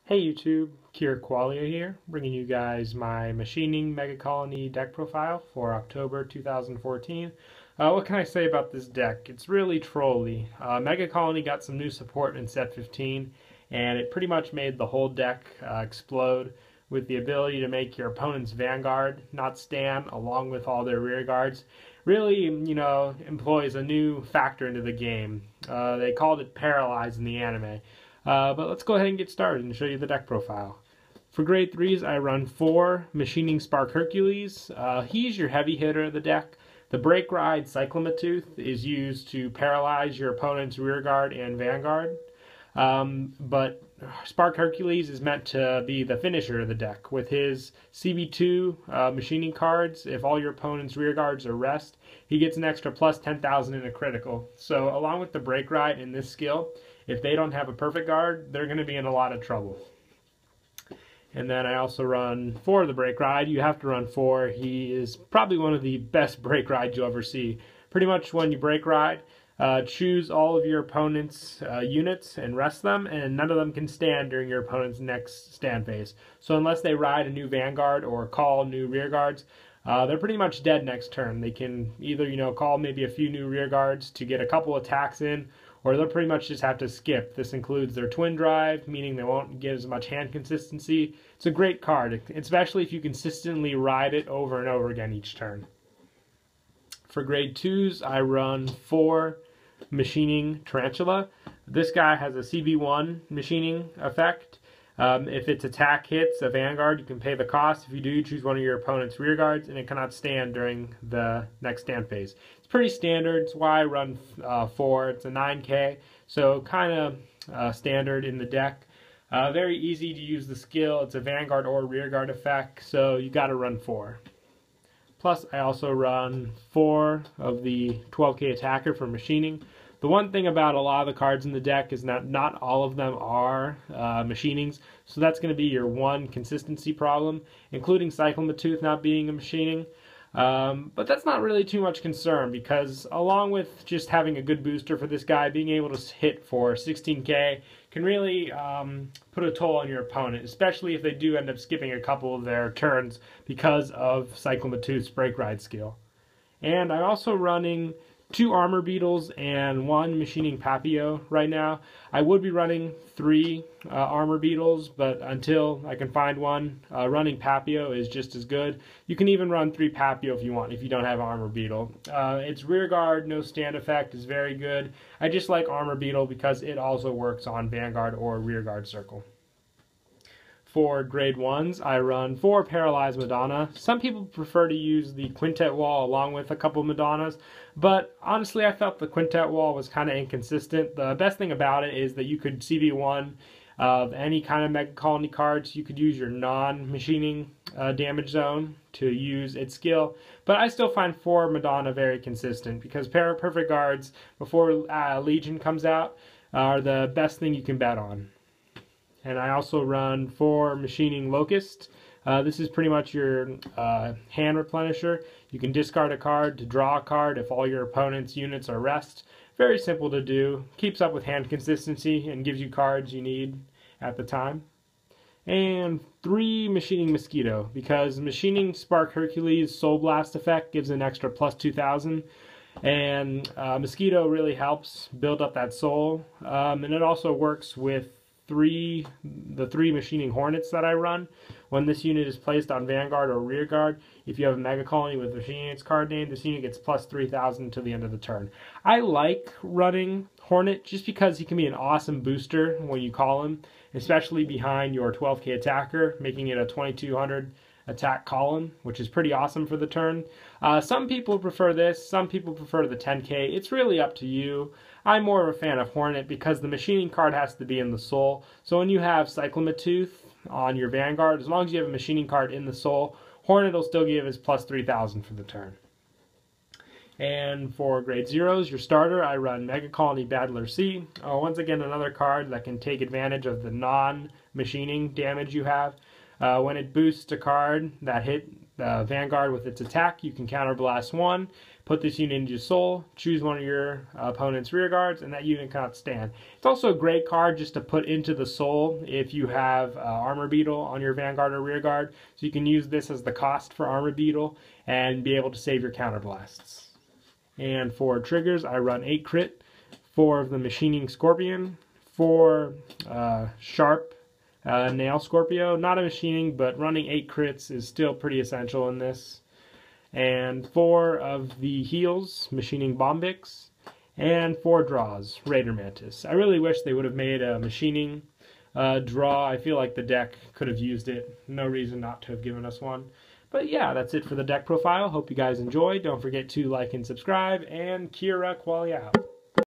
Hey YouTube, Kier Qualia here, bringing you guys my Machining Megacolony deck profile for October 2014. What can I say about this deck? It's really trolly. Megacolony got some new support in set 15, and it pretty much made the whole deck explode with the ability to make your opponent's vanguard not stand along with all their rear guards. Really, employs a new factor into the game. They called it Paralyze in the anime. But let's go ahead and get started and show you the deck profile. For grade 3s, I run 4 Machining Spark Hercules. He's your heavy hitter of the deck. The Break Ride Cyclomatooth is used to paralyze your opponent's rearguard and vanguard. But Spark Hercules is meant to be the finisher of the deck. With his CB2 machining cards, if all your opponent's rearguards are rest, he gets an extra plus 10,000 in a critical. So along with the Break Ride in this skill, if they don't have a perfect guard, they're going to be in a lot of trouble. And then I also run 4 of the Break Ride. You have to run 4. He is probably one of the best Break Rides you'll ever see. Pretty much when you Break Ride, choose all of your opponent's units and rest them, and none of them can stand during your opponent's next stand phase. So unless they ride a new Vanguard or call new rear guards, they're pretty much dead next turn. They can either, call maybe a few new rear guards to get a couple attacks in, or they'll pretty much just have to skip. This includes their twin drive, meaning they won't get as much hand consistency. It's a great card, especially if you consistently ride it over and over again each turn. For grade 2s, I run 4 Machining Tarantula. This guy has a CB1 machining effect. If its attack hits a vanguard, you can pay the cost. If you do, choose one of your opponent's rear guards, and it cannot stand during the next stand phase. It's pretty standard. It's why I run 4. It's a 9K, so kind of standard in the deck. Very easy to use the skill. It's a vanguard or rear guard effect, so you got to run 4. Plus, I also run 4 of the 12K attacker for machining. The one thing about a lot of the cards in the deck is that not all of them are machinings, so that's going to be your one consistency problem, including Cyclomatooth not being a machining. But that's not really too much concern, because along with just having a good booster for this guy, being able to hit for 16K can really put a toll on your opponent, especially if they do end up skipping a couple of their turns because of Cyclomatooth's Break Ride skill. And I'm also running 2 Armor Beetles and 1 Machining Papio right now. I would be running 3 Armor Beetles, but until I can find one, running Papio is just as good. You can even run 3 Papio if you want, if you don't have Armor Beetle. Its rear guard, no stand effect, is very good. I just like Armor Beetle because it also works on Vanguard or rear guard circle. For grade 1s, I run 4 Riven Madonna. Some people prefer to use the quintet wall along with a couple Madonnas, but honestly I felt the quintet wall was kind of inconsistent. The best thing about it is that you could CB1 of any kind of Megacolony cards. You could use your non-machining damage zone to use its skill, but I still find 4 Madonna very consistent because perfect guards before Legion comes out are the best thing you can bet on. And I also run 4 Machining Locust. This is pretty much your hand replenisher. You can discard a card to draw a card if all your opponent's units are rest. Very simple to do. Keeps up with hand consistency and gives you cards you need at the time. And 3 Machining Mosquito, because Machining Spark Hercules Soul Blast effect gives an extra plus 2,000. And Mosquito really helps build up that soul. And it also works with the 3 Machining Hornets that I run. When this unit is placed on Vanguard or Rear Guard, if you have a Megacolony with Machining its card name, this unit gets plus 3,000 to the end of the turn. I like running Hornet just because he can be an awesome booster when you call him, especially behind your 12K attacker, making it a 2,200 attack column, which is pretty awesome for the turn. Some people prefer this, some people prefer the 10K. It's really up to you. I'm more of a fan of Hornet because the machining card has to be in the soul. So when you have Cyclomatooth on your Vanguard, as long as you have a machining card in the soul, Hornet will still give his plus 3,000 for the turn. And for grade 0s, your starter, I run Megacolony Battler C. Once again, another card that can take advantage of the non-machining damage you have. When it boosts a card that hit Vanguard with its attack. You can counterblast 1, put this unit into soul, choose one of your opponent's rear guards, and that unit cannot stand. It's also a great card just to put into the soul if you have Armor Beetle on your Vanguard or rear guard. So you can use this as the cost for Armor Beetle and be able to save your counterblasts. And for triggers, I run 8 crit, 4 of the Machining Scorpion, 4 Sharp Nail Scorpio. Not a machining, but running 8 crits is still pretty essential in this. And 4 of the heals, Machining Bombix, and 4 draws, Raider Mantis. I really wish they would have made a machining draw. I feel like the deck could have used it. No reason not to have given us one. But yeah, that's it for the deck profile. Hope you guys enjoyed. Don't forget to like and subscribe, and Kira Qualia out.